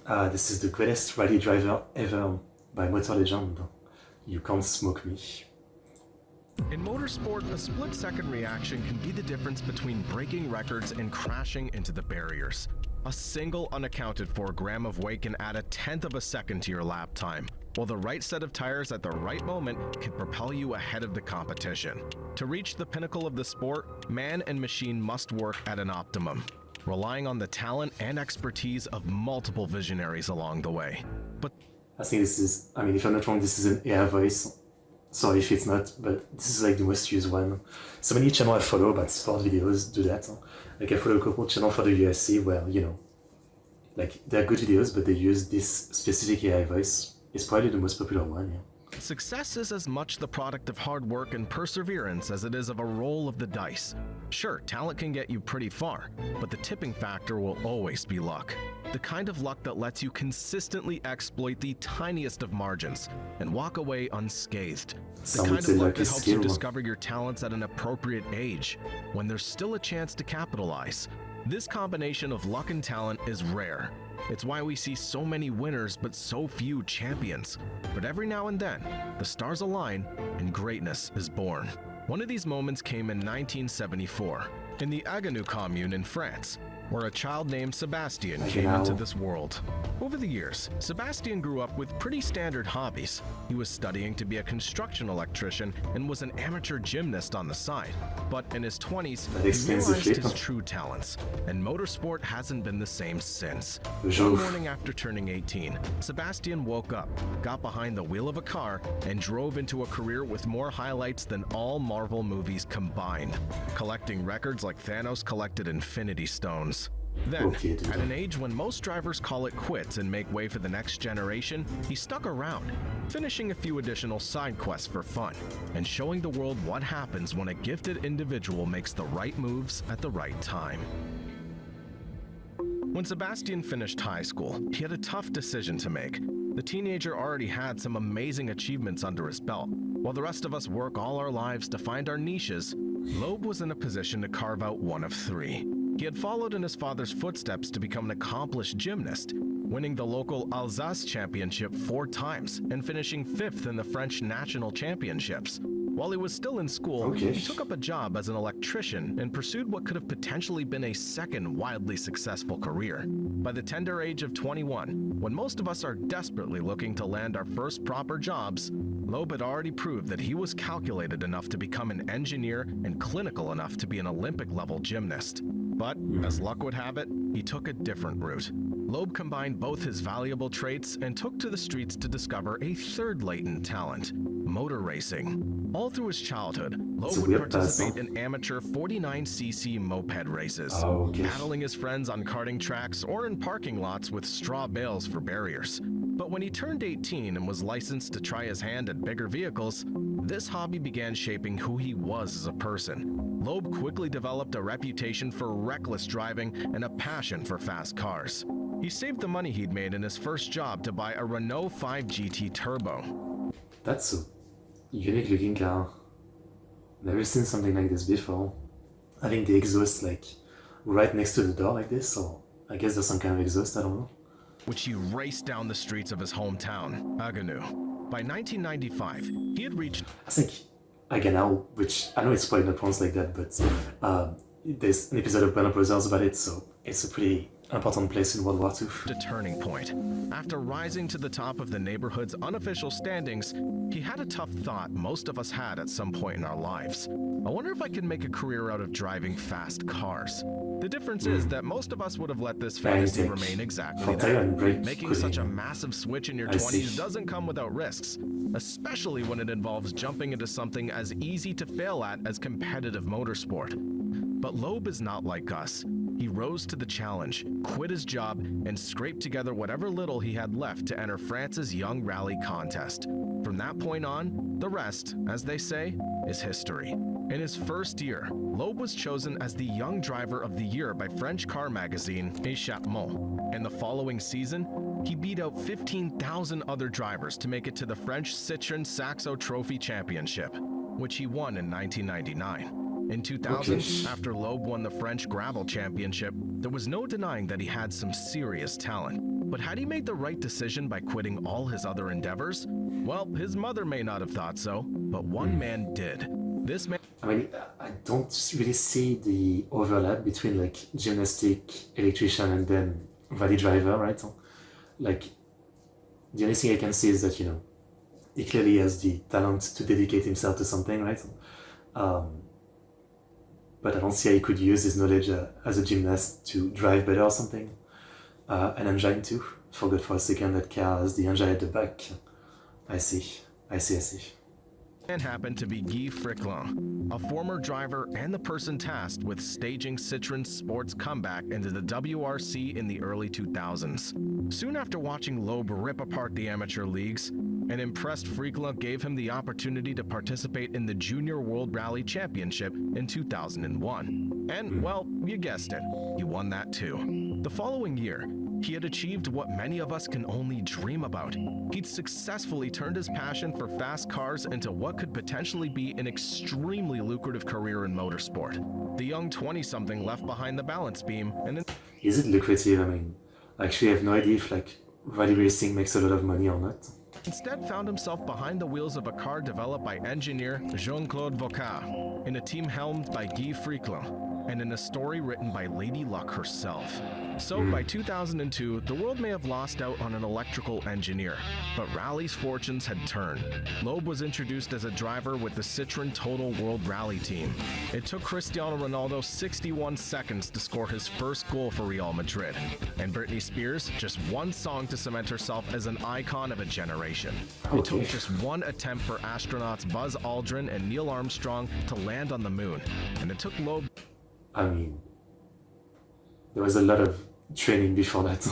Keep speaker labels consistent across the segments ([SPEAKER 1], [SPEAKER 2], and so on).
[SPEAKER 1] This is the greatest rally driver ever by Motor Legend. You can't smoke me.
[SPEAKER 2] In motorsport, a split-second reaction can be the difference between breaking records and crashing into the barriers. A single unaccounted for gram of weight can add a tenth of a second to your lap time, while the right set of tires at the right moment can propel you ahead of the competition. To reach the pinnacle of the sport, man and machine must work at an optimum, relying on the talent and expertise of multiple visionaries along the way. But
[SPEAKER 1] I think this is, I mean, if I'm not wrong, this is an AI voice. Sorry if it's not, but this is like the most used one. So many channels I follow about sport videos do that. Like I follow a couple channels for the UFC where, you know, like they're good videos, but they use this specific AI voice. It's probably the most popular one, yeah.
[SPEAKER 2] success is as much the product of hard work and perseverance as it is of a roll of the dice. Sure, talent can get you pretty far, but the tipping factor will always be luck. The kind of luck that lets you consistently exploit the tiniest of margins and walk away unscathed. The kind of luck that helps you discover your talents at an appropriate age, when there's still a chance to capitalize. This combination of luck and talent is rare. It's why we see so many winners but so few champions. But every now and then, the stars align and greatness is born. One of these moments came in 1974, in the Haguenau commune in France, where a child named Sébastien came into this world. Over the years, Sébastien grew up with pretty standard hobbies. He was studying to be a construction electrician and was an amateur gymnast on the side. But in his 20s, he realized his true talents, and motorsport hasn't been the same since. One morning after turning 18, Sébastien woke up, got behind the wheel of a car, and drove into a career with more highlights than all Marvel movies combined, collecting records like Thanos collected Infinity Stones. Then, at an age when most drivers call it quits and make way for the next generation, he stuck around, finishing a few additional side quests for fun, and showing the world what happens when a gifted individual makes the right moves at the right time. When Sébastien finished high school, he had a tough decision to make. The teenager already had some amazing achievements under his belt. While the rest of us work all our lives to find our niches, Loeb was in a position to carve out one of three. He had followed in his father's footsteps to become an accomplished gymnast, winning the local Alsace championship 4 times and finishing 5th in the French national championships. While he was still in school, he took up a job as an electrician and pursued what could have potentially been a second wildly successful career. By the tender age of 21, when most of us are desperately looking to land our first proper jobs, Loeb had already proved that he was calculated enough to become an engineer and clinical enough to be an Olympic-level gymnast. But, as luck would have it, he took a different route. Loeb combined both his valuable traits and took to the streets to discover a third latent talent: motor racing. All through his childhood, Loeb would participate in amateur 49cc moped races, battling his friends on karting tracks or in parking lots with straw bales for barriers. But when he turned 18 and was licensed to try his hand at bigger vehicles, this hobby began shaping who he was as a person. Loeb quickly developed a reputation for reckless driving and a passion for fast cars. He saved the money he'd made in his first job to buy a Renault 5 GT Turbo.
[SPEAKER 1] That's a unique looking car. Never seen something like this before. I think the exhaust like right next to the door like this, so I guess there's some kind of exhaust, I don't know.
[SPEAKER 2] Which he raced down the streets of his hometown, Haguenau. By 1995, he had reached...
[SPEAKER 1] I think Haguenau, which I know it's probably not pronounced like that, but there's an episode of Band of Brothers about it, so it's a pretty important place in World War II.
[SPEAKER 2] A turning point. After rising to the top of the neighborhood's unofficial standings, he had a tough thought most of us had at some point in our lives. I wonder if I could make a career out of driving fast cars. The difference is that most of us would have let this fantasy remain exactly that. Making such a massive switch in your 20s doesn't come without risks, especially when it involves jumping into something as easy to fail at as competitive motorsport. But Loeb is not like us. He rose to the challenge, quit his job, and scraped together whatever little he had left to enter France's Young Rally contest. From that point on, the rest, as they say, is history. In his first year, Loeb was chosen as the Young Driver of the Year by French car magazine Échappement. And the following season, he beat out 15,000 other drivers to make it to the French Citroën Saxo Trophy Championship, which he won in 1999. In 2000, after Loeb won the French Gravel Championship, there was no denying that he had some serious talent. But had he made the right decision by quitting all his other endeavors? Well, his mother may not have thought so, but one man did. This man...
[SPEAKER 1] I mean, I don't really see the overlap between like gymnastic, electrician, and then rally driver, right? Like, the only thing I can see is that, you know, he clearly has the talent to dedicate himself to something, right? But I don't see how he could use his knowledge as a gymnast to drive better or something. An engine too. Forgot for a second that car has the engine at the back. I see.
[SPEAKER 2] And happened to be Guy Fricklin, a former driver and the person tasked with staging Citroen's sports comeback into the WRC in the early 2000s. Soon after watching Loeb rip apart the amateur leagues, an impressed Fricklin gave him the opportunity to participate in the Junior World Rally Championship in 2001. And, well, you guessed it, he won that too. The following year, he had achieved what many of us can only dream about. He'd successfully turned his passion for fast cars into what could potentially be an extremely lucrative career in motorsport. The young 20-something left behind the balance beam and...
[SPEAKER 1] Is it lucrative? I mean, actually I have no idea if like rally racing makes a lot of money or not.
[SPEAKER 2] Instead found himself behind the wheels of a car developed by engineer Jean-Claude Vauquat, in a team helmed by Guy Fricklin, and in a story written by Lady Luck herself. So by 2002, the world may have lost out on an electrical engineer, but Rally's fortunes had turned. Loeb was introduced as a driver with the Citroën Total World Rally team. It took Cristiano Ronaldo 61 seconds to score his first goal for Real Madrid, and Britney Spears just one song to cement herself as an icon of a generation. It took just one attempt for astronauts Buzz Aldrin and Neil Armstrong to land on the moon, and it took Loeb...
[SPEAKER 1] I mean, there was a lot of training before that.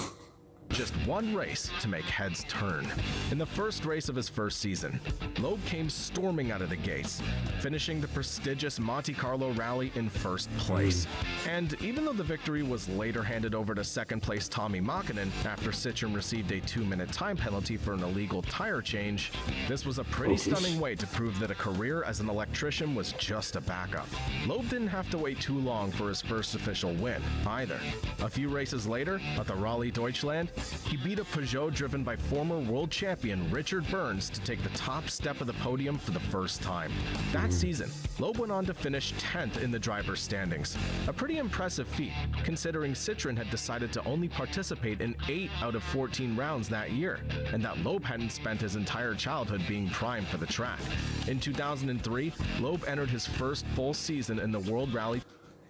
[SPEAKER 2] Just one race to make heads turn. In the first race of his first season, Loeb came storming out of the gates, finishing the prestigious Monte Carlo Rally in first place. And even though the victory was later handed over to second-place Tommi Mäkinen after Citroën received a 2-minute time penalty for an illegal tire change, this was a pretty stunning way to prove that a career as an electrician was just a backup. Loeb didn't have to wait too long for his first official win, either. A few races later, at the Rallye Deutschland, he beat a Peugeot driven by former world champion Richard Burns to take the top step of the podium for the first time. That season, Loeb went on to finish 10th in the driver's standings, a pretty impressive feat considering Citroën had decided to only participate in 8 out of 14 rounds that year, and that Loeb hadn't spent his entire childhood being primed for the track. In 2003, Loeb entered his first full season in the World Rally.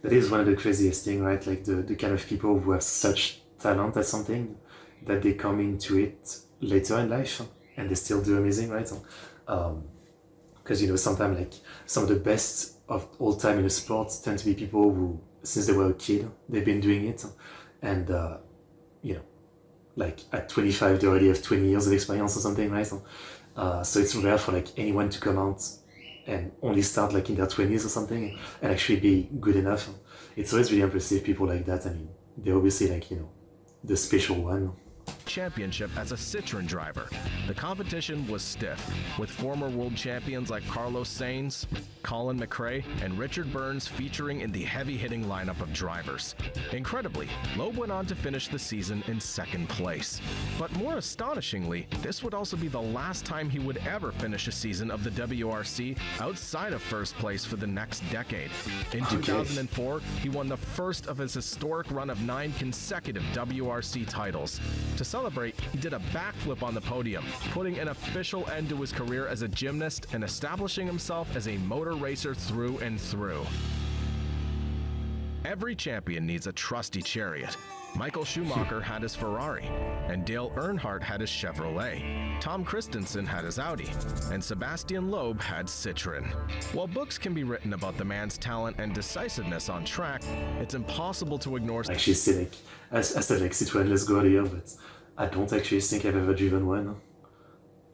[SPEAKER 1] That is one of the craziest things, right? Like the kind of people who have such talent at something that they come into it later in life and they still do amazing, right? Because you know, sometimes like some of the best of all time in the sport tend to be people who, since they were a kid, they've been doing it, and you know, like at 25 they already have 20 years of experience or something, right? So it's rare for like anyone to come out and only start like in their 20s or something and actually be good enough. It's always really impressive, people like that. I mean, they're obviously like, you know, the special one.
[SPEAKER 2] Championship as a Citroën driver. The competition was stiff, with former world champions like Carlos Sainz, Colin McRae, and Richard Burns featuring in the heavy-hitting lineup of drivers. Incredibly, Loeb went on to finish the season in second place. But more astonishingly, this would also be the last time he would ever finish a season of the WRC outside of first place for the next decade. In 2004, he won the first of his historic run of 9 consecutive WRC titles. To celebrate, he did a backflip on the podium, putting an official end to his career as a gymnast and establishing himself as a motor racer through and through. Every champion needs a trusty chariot. Michael Schumacher had his Ferrari, and Dale Earnhardt had his Chevrolet. Tom Christensen had his Audi, and Sébastien Loeb had Citroën. While books can be written about the man's talent and decisiveness on track, it's impossible to ignore...
[SPEAKER 1] Actually, see, like, I said like Citroën, let's go earlier, but I don't actually think I've ever driven one.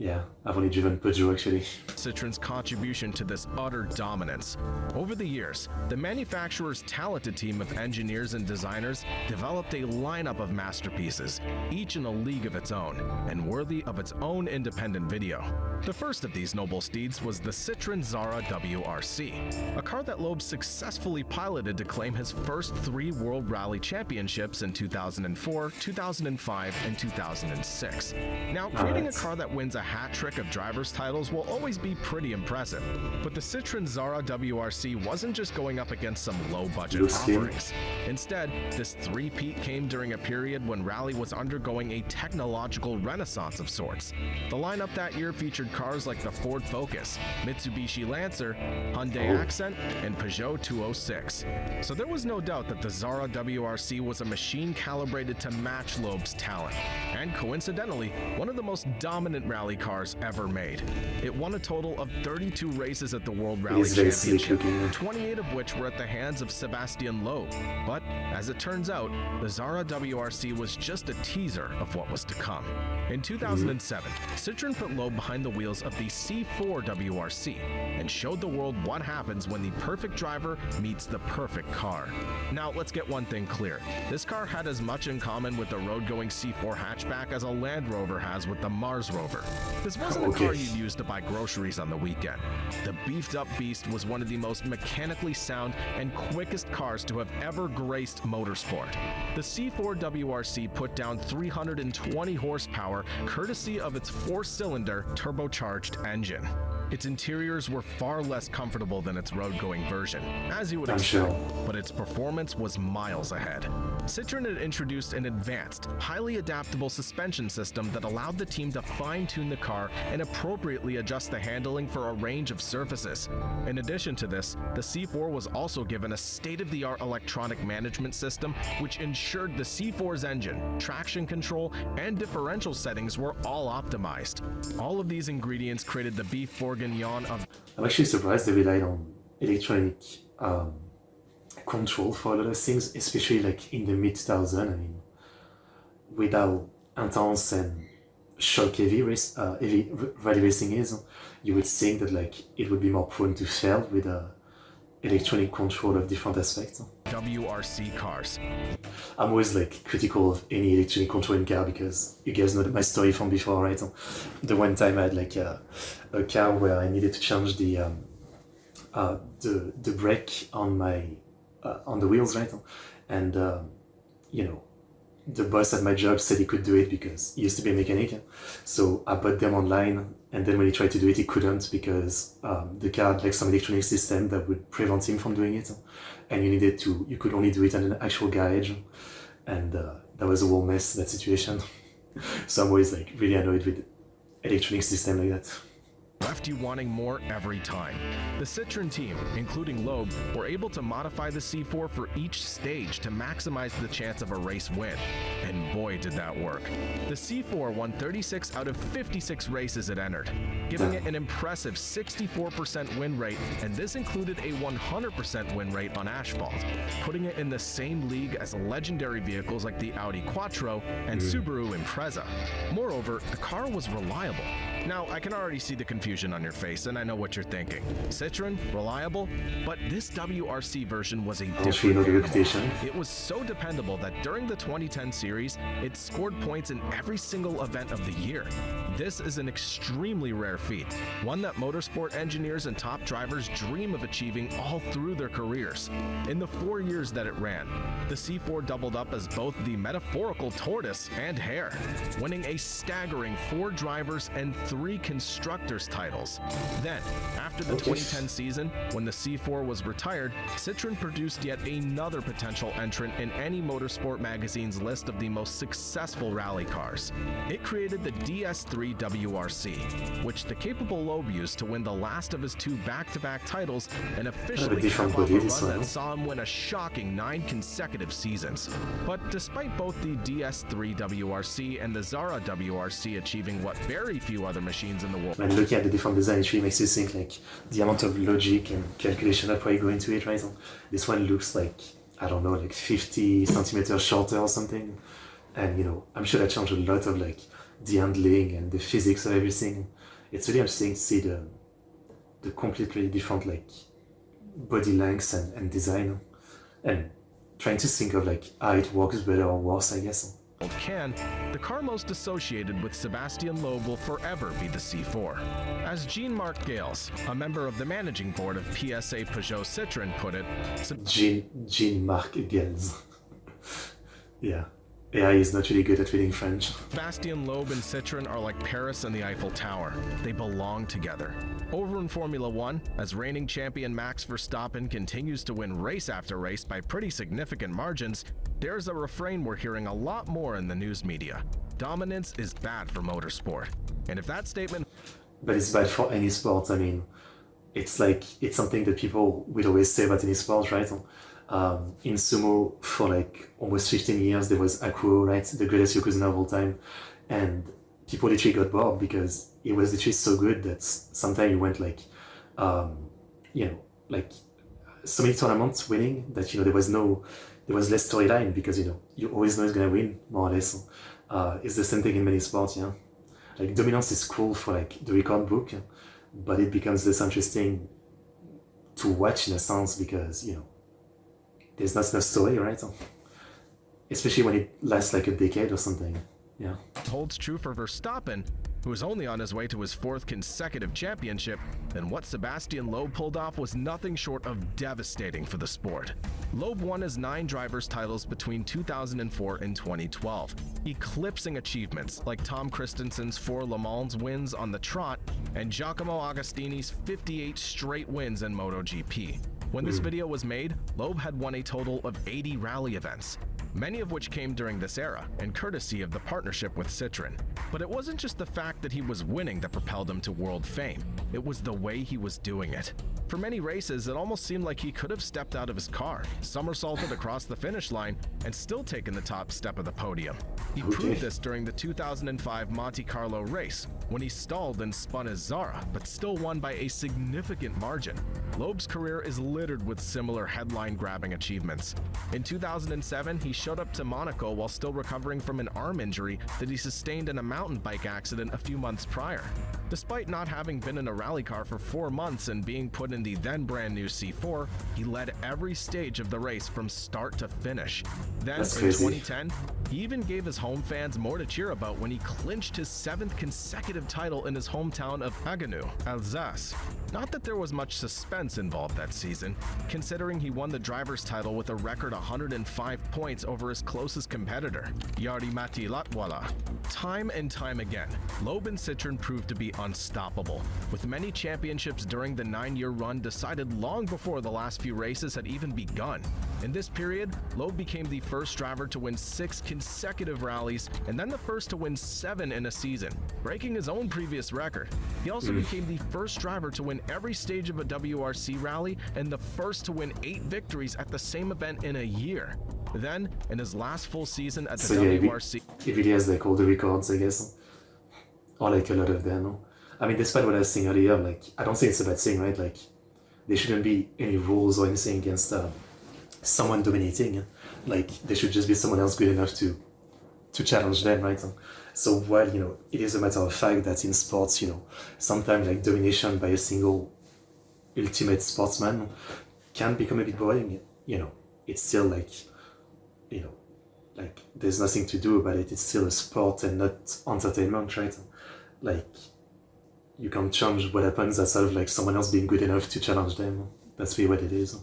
[SPEAKER 1] Yeah, I've only driven Peugeot actually.
[SPEAKER 2] Citroen's contribution to this utter dominance. Over the years, the manufacturer's talented team of engineers and designers developed a lineup of masterpieces, each in a league of its own, and worthy of its own independent video. The first of these noble steeds was the Citroen Zara WRC, a car that Loeb successfully piloted to claim his first 3 World Rally Championships in 2004, 2005, and 2006. Now, creating a car that wins a hat trick of drivers' titles will always be pretty impressive, but the Citroen Zara WRC wasn't just going up against some low-budget offerings. Instead, this three-peat came during a period when Rally was undergoing a technological renaissance of sorts. The lineup that year featured cars like the Ford Focus, Mitsubishi Lancer, Hyundai Accent, and Peugeot 206. So there was no doubt that the Zara WRC was a machine calibrated to match Loeb's talent, and coincidentally, one of the most dominant rally cars ever made. It won a total of 32 races at the World Rally Championship, 28 of which were at the hands of Sébastien Loeb. But as it turns out, the Zara WRC was just a teaser of what was to come. In 2007, Citroen put Loeb behind the wheels of the C4 WRC and showed the world what happens when the perfect driver meets the perfect car. Now, let's get one thing clear. This car had as much in common with the road-going C4 hatchback as a Land Rover has with the Mars Rover. This wasn't a car you'd use to buy groceries on the weekend. The beefed-up beast was one of the most mechanically sound and quickest cars to have ever graced motorsport. The C4 WRC put down 320 horsepower courtesy of its 4-cylinder turbocharged engine. Its interiors were far less comfortable than its road-going version, as you would expect, but its performance was miles ahead. Citroen had introduced an advanced, highly adaptable suspension system that allowed the team to fine-tune the car and appropriately adjust the handling for a range of surfaces. In addition to this, the C4 was also given a state-of-the-art electronic management system which ensured the C4's engine, traction control, and differential settings were all optimized. All of these ingredients created the beef bourguignon of...
[SPEAKER 1] I'm actually surprised they relied on electronic control for a lot of things, especially like in the mid-2000s. I mean, with how intense and shock-heavy rally racing is, you would think that like it would be more prone to fail with electronic control of different aspects.
[SPEAKER 2] WRC cars.
[SPEAKER 1] I'm always like critical of any electronic control in car because you guys know my story from before, right? The one time I had like a car where I needed to change the brake on my on the wheels, right? And you know, the boss at my job said he could do it because he used to be a mechanic. So I bought them online, and then when he tried to do it, he couldn't because the car had like some electronic system that would prevent him from doing it. And you could only do it at an actual garage. And that was a whole mess, that situation. So I'm always like really annoyed with electronic system like that.
[SPEAKER 2] Left you wanting more every time. The Citroen team, including Loeb, were able to modify the C4 for each stage to maximize the chance of a race win. And boy, did that work. The C4 won 36 out of 56 races it entered, giving it an impressive 64% win rate, and this included a 100% win rate on asphalt, putting it in the same league as legendary vehicles like the Audi Quattro and Subaru Impreza. Moreover, the car was reliable. Now, I can already see the confusion on your face, and I know what you're thinking. Citroen, reliable? But this WRC version was a different animal. It was so dependable that during the 2010 series, it scored points in every single event of the year. This is an extremely rare feat, one that motorsport engineers and top drivers dream of achieving all through their careers. In the 4 years that it ran, the C4 doubled up as both the metaphorical tortoise and hare, winning a staggering 4 drivers and 3 constructors titles. Then, after the 2010 season, when the C4 was retired, Citroen produced yet another potential entrant in any motorsport magazine's list of the most successful rally cars. It created the DS3 WRC, which the capable Loeb used to win the last of his 2 back-to-back titles and officially cap off a run that saw him win a shocking 9 consecutive seasons. But despite both the DS3 WRC and the Zara WRC achieving what very few other machines in the world...
[SPEAKER 1] When looking at the different design, it really makes you think like the amount of logic and calculation that probably go into it, right? This one looks like, I don't know, like 50 centimeters shorter or something. And, you know, I'm sure that changed a lot of like the handling and the physics of everything. It's really interesting to see the completely different like body lengths and design, and trying to think of like how it works better or worse, I guess.
[SPEAKER 2] Can, the car most associated with Sébastien Loeb will forever be the C4. As Jean-Marc Gales, a member of the managing board of PSA Peugeot Citroën, put it,
[SPEAKER 1] Jean-Marc Gales. Yeah. Yeah, he's not really good at reading French.
[SPEAKER 2] Sébastien Loeb and Citroën are like Paris and the Eiffel Tower. They belong together. Over in Formula One, as reigning champion Max Verstappen continues to win race after race by pretty significant margins, there's a refrain we're hearing a lot more in the news media. Dominance is bad for motorsport. And if that statement...
[SPEAKER 1] But it's bad for any sport. I mean, it's something that people will always say about any sport, right? In sumo, for like almost 15 years, there was Akuo, right? The greatest yokozuna of all time. And people literally got bored because it was literally so good that sometimes you went like, like so many tournaments winning that, there was less storyline because, you always know he's going to win, more or less. It's the same thing in many sports, yeah. Like dominance is cool for like the record book, but it becomes less interesting to watch in a sense because, there's not enough story, right? Especially when it lasts like a decade or something. Yeah.
[SPEAKER 2] Holds true for Verstappen, who is only on his way to his 4th consecutive championship, then what Sébastien Loeb pulled off was nothing short of devastating for the sport. Loeb won his 9 drivers' titles between 2004 and 2012, eclipsing achievements like Tom Christensen's 4 Le Mans wins on the trot and Giacomo Agostini's 58 straight wins in MotoGP. When this video was made, Loeb had won a total of 80 rally events, many of which came during this era and courtesy of the partnership with Citroën. But it wasn't just the fact that he was winning that propelled him to world fame, it was the way he was doing it. For many races, it almost seemed like he could have stepped out of his car, somersaulted across the finish line, and still taken the top step of the podium. He proved this during the 2005 Monte Carlo race, when he stalled and spun his Zara, but still won by a significant margin. Loeb's career is littered with similar headline-grabbing achievements. In 2007, he showed up to Monaco while still recovering from an arm injury that he sustained in a mountain bike accident a few months prior. Despite not having been in a rally car for 4 months and being put in the then brand new C4, he led every stage of the race from start to finish. Then in 2010, he even gave his home fans more to cheer about when he clinched his 7th consecutive title in his hometown of Haguenau, Alsace. Not that there was much suspense involved that season, considering he won the driver's title with a record 105 points over his closest competitor, Jari-Matti Latvala. Time and time again, Loeb and Citroën proved to be unstoppable, with many championships during the 9-year run decided long before the last few races had even begun. In this period, Loeb became the first driver to win 6 consecutive rallies and then the first to win 7 in a season, breaking his own previous record. He also became the first driver to win every stage of a WRC rally and the first to win 8 victories at the same event in a year. Then, in his last full season at the WRC...
[SPEAKER 1] He really has like all the records, I guess. Or like a lot of them. I mean, despite what I was saying earlier, like, I don't think it's a bad thing, right? Like, there shouldn't be any rules or anything against someone dominating. Like, there should just be someone else good enough to challenge them, right? So while, it is a matter of fact that in sports, sometimes like domination by a single ultimate sportsman can become a bit boring, it's still like, like there's nothing to do about it. It's still a sport and not entertainment, right? Like, you can't change what happens outside of like someone else being good enough to challenge them. That's really what it is.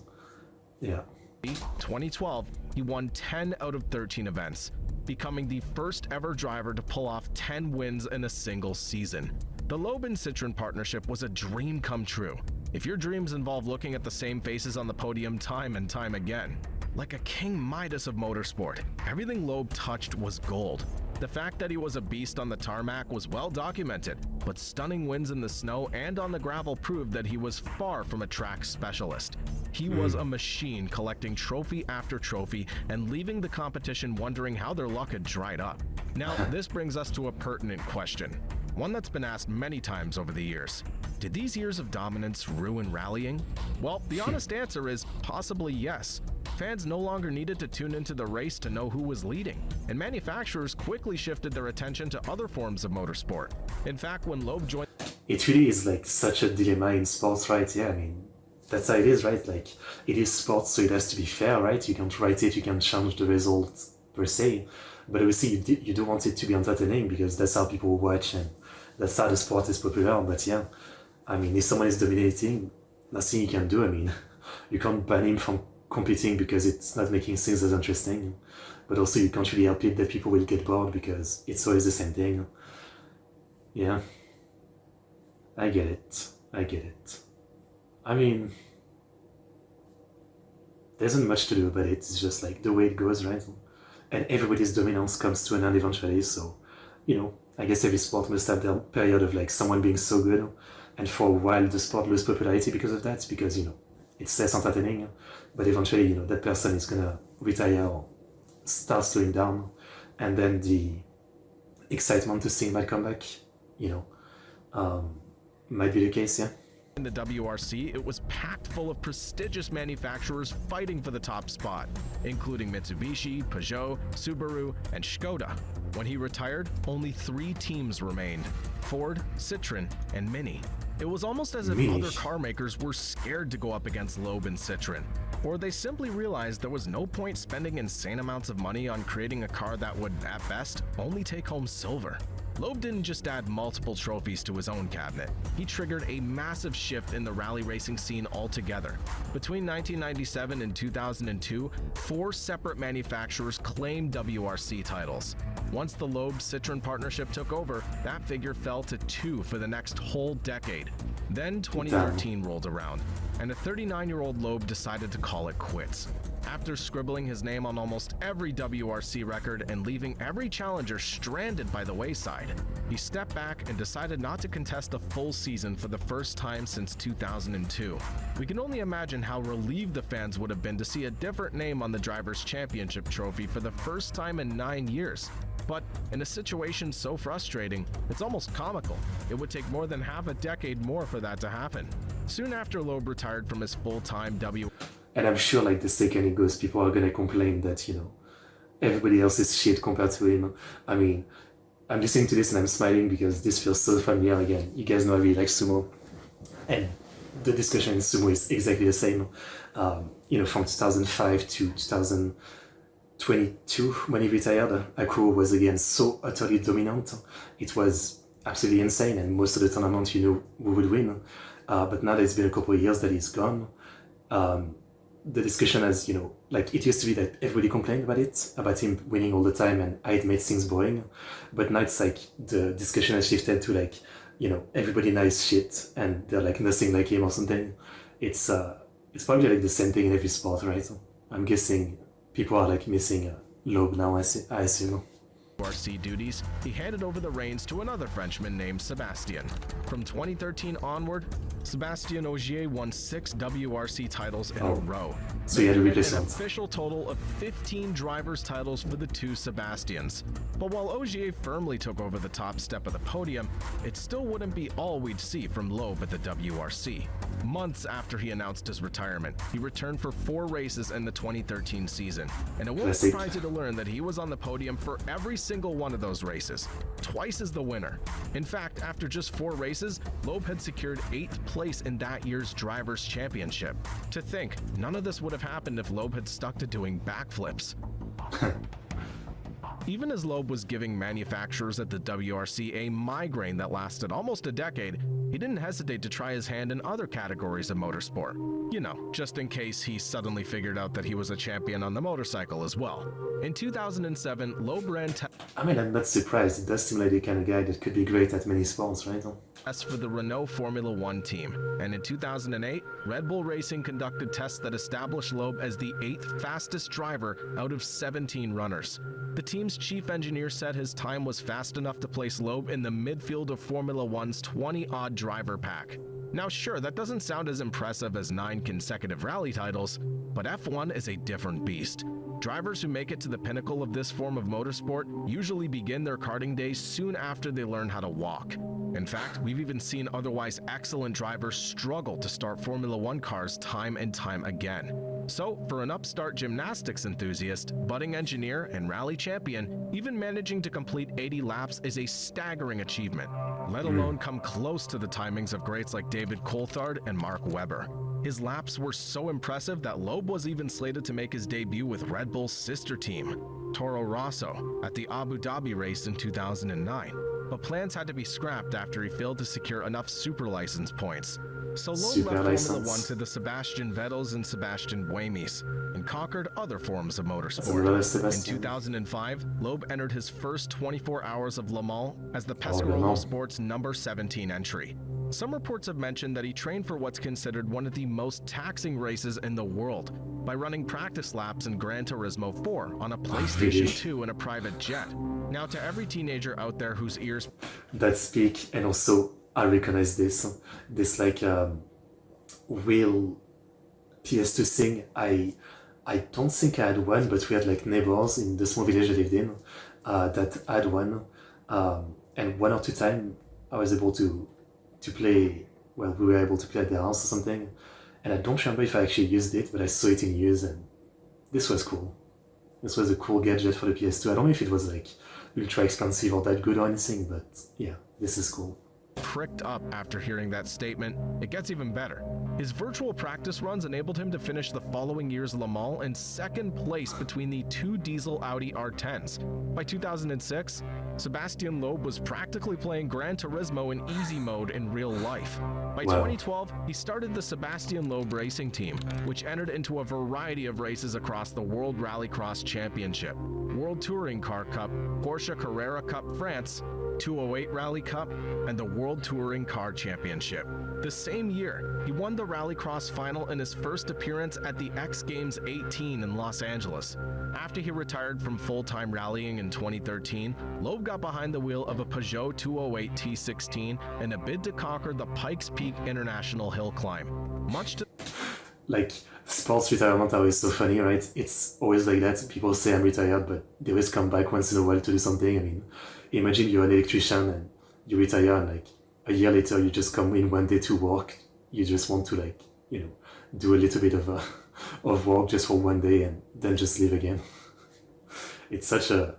[SPEAKER 1] Yeah.
[SPEAKER 2] 2012, he won 10 out of 13 events, becoming the first ever driver to pull off 10 wins in a single season. The Loeb and Citroën partnership was a dream come true. If your dreams involve looking at the same faces on the podium time and time again. Like a King Midas of motorsport, everything Loeb touched was gold. The fact that he was a beast on the tarmac was well documented, but stunning wins in the snow and on the gravel proved that he was far from a track specialist. He was a machine collecting trophy after trophy and leaving the competition wondering how their luck had dried up. Now, this brings us to a pertinent question, one that's been asked many times over the years. Did these years of dominance ruin rallying? Well, the honest answer is possibly yes. Fans no longer needed to tune into the race to know who was leading, and manufacturers quickly shifted their attention to other forms of motorsport. In fact, when Loeb joined...
[SPEAKER 1] It really is like such a dilemma in sports, right? Yeah, I mean, that's how it is, right? Like, it is sports, so it has to be fair, right? You can't write it, you can't change the result per se, but obviously you do want it to be entertaining because that's how people watch and that's how the sport is popular. But yeah, I mean, if someone is dominating, nothing you can do. I mean, you can't ban him from competing because it's not making things as interesting, but also you can't really help it that people will get bored because it's always the same thing. Yeah, I get it. I mean, there isn't much to do about it. It's just like the way it goes, right? And everybody's dominance comes to an end eventually. So, you know, I guess every sport must have their period of like someone being so good, and for a while the sport loses popularity because of that, because, you know, it's less entertaining. But eventually, you know, that person is gonna retire or start slowing down, and then the excitement to see him might come back, you know, might be the case, yeah.
[SPEAKER 2] In the WRC, it was packed full of prestigious manufacturers fighting for the top spot, including Mitsubishi, Peugeot, Subaru, and Škoda. When he retired, only 3 teams remained: Ford, Citroën, and Mini. It was almost as if other car makers were scared to go up against Loeb and Citroën, or they simply realized there was no point spending insane amounts of money on creating a car that would, at best, only take home silver. Loeb didn't just add multiple trophies to his own cabinet. He triggered a massive shift in the rally racing scene altogether. Between 1997 and 2002, 4 separate manufacturers claimed WRC titles. Once the Loeb-Citroën partnership took over, that figure fell to 2 for the next whole decade. Then 2013 rolled around, and a 39-year-old Loeb decided to call it quits. After scribbling his name on almost every WRC record and leaving every challenger stranded by the wayside, he stepped back and decided not to contest a full season for the first time since 2002. We can only imagine how relieved the fans would have been to see a different name on the Drivers' Championship trophy for the first time in 9 years. But in a situation so frustrating, it's almost comical. It would take more than half a decade more for that to happen. Soon after Loeb retired from his full-time
[SPEAKER 1] And I'm sure, like, the second it goes, people are gonna complain that, you know, everybody else is shit compared to him. I mean, I'm listening to this and I'm smiling because this feels so familiar again. You guys know I really like sumo. And the discussion in sumo is exactly the same. You know, from 2005 to 2022, when he retired, Akuro was again so utterly dominant. It was absolutely insane, and most of the tournament, you know, we would win. But now that it's been a couple of years that he's gone, the discussion has, you know, like, it used to be that everybody complained about him winning all the time, and it made things boring. But now it's like the discussion has shifted to, like, you know, everybody now is shit and they're like nothing like him or something. It's probably like the same thing in every sport, right? I'm guessing people are like missing Loeb now, I assume.
[SPEAKER 2] WRC duties, he handed over the reins to another Frenchman named Sébastien. From 2013 onward, Sébastien Ogier won 6 WRC titles in a row.
[SPEAKER 1] So he had a
[SPEAKER 2] an
[SPEAKER 1] replacement.
[SPEAKER 2] official total of 15 drivers' titles for the 2 Sébastiens. But while Ogier firmly took over the top step of the podium, it still wouldn't be all we'd see from Loeb at the WRC. Months after he announced his retirement, he returned for 4 races in the 2013 season, and it won't surprise you to learn that he was on the podium for every single one of those races, twice as the winner. In fact, after just 4 races, Loeb had secured 8th place in that year's Drivers' Championship. To think, none of this would have happened if Loeb had stuck to doing backflips. Even as Loeb was giving manufacturers at the WRC a migraine that lasted almost a decade, he didn't hesitate to try his hand in other categories of motorsport. You know, just in case he suddenly figured out that he was a champion on the motorcycle as well. In 2007, Loeb ran
[SPEAKER 1] I mean, I'm not surprised. It does seem like the kind of guy that could be great at many sports, right?
[SPEAKER 2] tests for the Renault Formula One team, and in 2008, Red Bull Racing conducted tests that established Loeb as the 8th fastest driver out of 17 runners. The team's chief engineer said his time was fast enough to place Loeb in the midfield of Formula One's 20-odd driver pack. Now sure, that doesn't sound as impressive as 9 consecutive rally titles, but F1 is a different beast. Drivers who make it to the pinnacle of this form of motorsport usually begin their karting days soon after they learn how to walk. In fact, we've even seen otherwise excellent drivers struggle to start Formula One cars time and time again. So, for an upstart gymnastics enthusiast, budding engineer, and rally champion, even managing to complete 80 laps is a staggering achievement, let alone come close to the timings of greats like David Coulthard and Mark Webber. His laps were so impressive that Loeb was even slated to make his debut with Red Bull's sister team, Toro Rosso, at the Abu Dhabi race in 2009. But plans had to be scrapped after he failed to secure enough super license points. So Loeb left Formula One to the Sebastian Vettels and Sebastian Buemis and conquered other forms of motorsport. In 2005, Loeb entered his first 24 hours of Le Mans as the Pescarolo Sports number 17 entry. Some reports have mentioned that he trained for what's considered one of the most taxing races in the world by running practice laps in Gran Turismo 4 on a PlayStation 2 in a private jet. Now, to every teenager out there whose ears
[SPEAKER 1] that speak, and also I recognize this like real PS2 thing. I don't think I had one, but we had like neighbors in the small village I lived in that had one, and one or two times I was able to play. Well, we were able to play at their house or something, and I don't remember if I actually used it, but I saw it in use, and this was cool. This was a cool gadget for the PS2. I don't know if it was like ultra expensive or that good or anything, but yeah, this is cool.
[SPEAKER 2] Pricked up after hearing that statement. It gets even better. His virtual practice runs enabled him to finish the following year's Le Mans in second place between the two diesel Audi R10s. By 2006, Sébastien Loeb was practically playing Gran Turismo in easy mode in real life. By 2012, he started the Sébastien Loeb Racing Team, which entered into a variety of races across the World Rallycross Championship, World Touring Car Cup, Porsche Carrera Cup France, 208 Rally Cup, and the World Touring Car Championship. The same year, he won the Rallycross final in his first appearance at the X Games 18 in Los Angeles. After he retired from full-time rallying in 2013, Loeb got behind the wheel of a Peugeot 208 T16 in a bid to conquer the Pikes Peak International Hill Climb. Much to
[SPEAKER 1] like, sports retirement are always so funny, right? It's always like that. People say I'm retired, but they always come back once in a while to do something. I mean, imagine you're an electrician and you retire, and like a year later you just come in one day to work. You just want to, like, you know, do a little bit of work just for one day and then just leave again. It's such a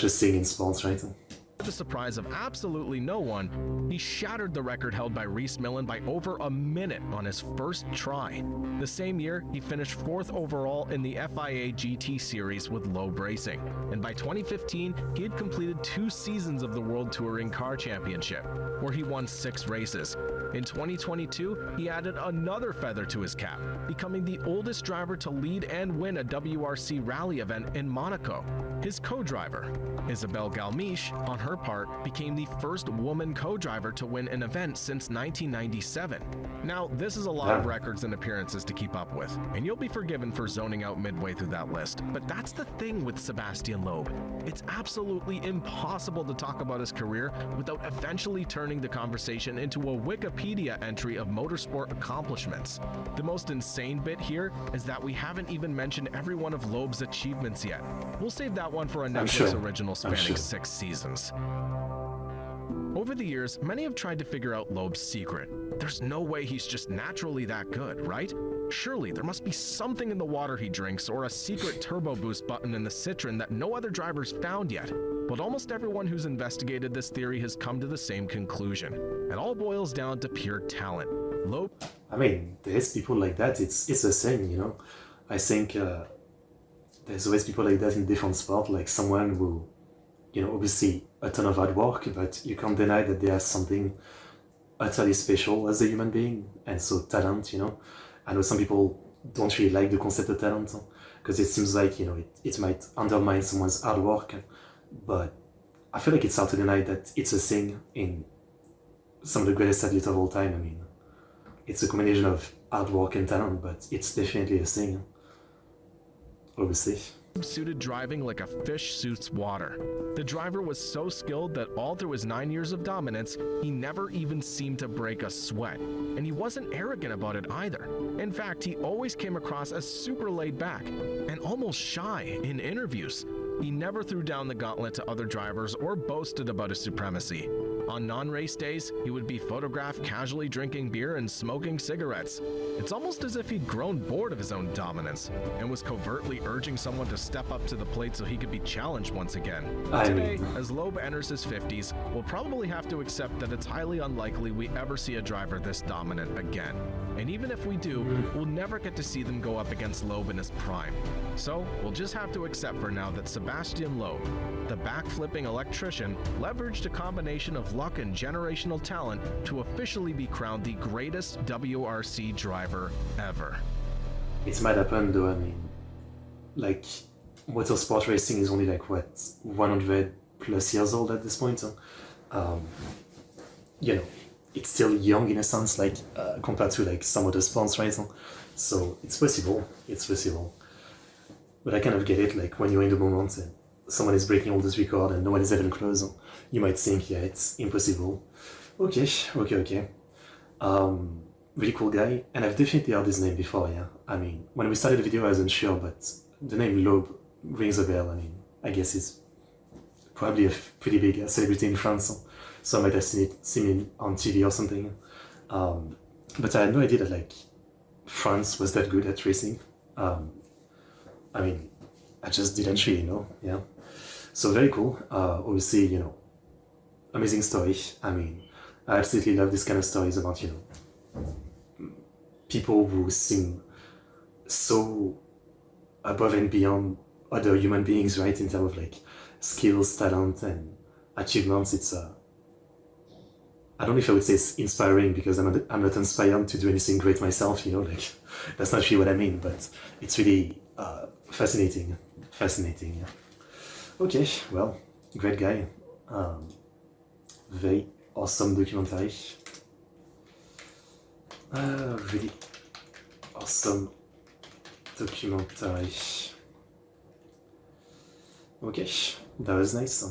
[SPEAKER 1] thing in sports, right?
[SPEAKER 2] To the surprise of absolutely no one, he shattered the record held by Rhys Millen by over a minute on his first try. The same year, he finished 4th overall in the FIA GT Series with Loeb Racing, and by 2015, he had completed 2 seasons of the World Touring Car Championship, where he won 6 races. In 2022, he added another feather to his cap, becoming the oldest driver to lead and win a WRC rally event in Monaco. His co-driver, Isabelle Galmiche, on her part, became the first woman co-driver to win an event since 1997. Now, this is a lot of records and appearances to keep up with, and you'll be forgiven for zoning out midway through that list. But that's the thing with Sébastien Loeb. It's absolutely impossible to talk about his career without eventually turning the conversation into a Wikipedia entry of motorsport accomplishments. The most insane bit here is that we haven't even mentioned every one of Loeb's achievements yet. We'll save that one for a Netflix original spanning 6 seasons. Over the years, many have tried to figure out Loeb's secret. There's no way he's just naturally that good, right? Surely there must be something in the water he drinks or a secret turbo boost button in the Citroen that no other driver's found yet. But almost everyone who's investigated this theory has come to the same conclusion. It all boils down to pure talent. Loeb...
[SPEAKER 1] I mean, there's people like that. It's the same, you know? I think there's always people like that in different sports, like someone who, you know, obviously a ton of hard work, but you can't deny that they have something utterly special as a human being, and so talent, you know. I know some people don't really like the concept of talent, because it seems like, you know, it might undermine someone's hard work, but I feel like it's hard to deny that it's a thing in some of the greatest athletes of all time. I mean, it's a combination of hard work and talent, but it's definitely a thing, obviously.
[SPEAKER 2] Suited driving like a fish suits water. The driver was so skilled that all through his 9 years of dominance, he never even seemed to break a sweat. And he wasn't arrogant about it either. In fact, he always came across as super laid back and almost shy in interviews. He never threw down the gauntlet to other drivers or boasted about his supremacy. On non-race days, he would be photographed casually drinking beer and smoking cigarettes. It's almost as if he'd grown bored of his own dominance and was covertly urging someone to step up to the plate so he could be challenged once again. Today, as Loeb enters his 50s, we'll probably have to accept that it's highly unlikely we ever see a driver this dominant again. And even if we do, we'll never get to see them go up against Loeb in his prime. So, we'll just have to accept for now that Sébastien Loeb, the backflipping electrician, leveraged a combination of luck and generational talent to officially be crowned the greatest WRC driver ever.
[SPEAKER 1] It might happen though, I mean, like, motorsport racing is only like, what, 100 plus years old at this point? You know, it's still young in a sense, like, compared to like some other sports, right? So it's possible, But I kind of get it, like, when you're in the moment and someone is breaking all this record and no one is even close, you might think, yeah, it's impossible. Okay. Really cool guy, and I've definitely heard his name before, yeah. I mean, when we started the video I wasn't sure, but the name Loeb rings a bell. I mean, I guess he's probably a pretty big celebrity in France, so I might have seen him on TV or something. But I had no idea that, like, France was that good at racing. I mean, I just didn't really know, yeah. So very cool, obviously, you know, amazing story. I mean, I absolutely love this kind of stories about, you know, people who seem so above and beyond other human beings, right, in terms of like skills, talent, and achievements. It's I don't know if I would say it's inspiring, because I'm not inspired to do anything great myself, you know, like, that's not really what I mean, but it's really fascinating, yeah. Okay, well, great guy, very awesome documentary. Really awesome documentary. Okay, that was nice.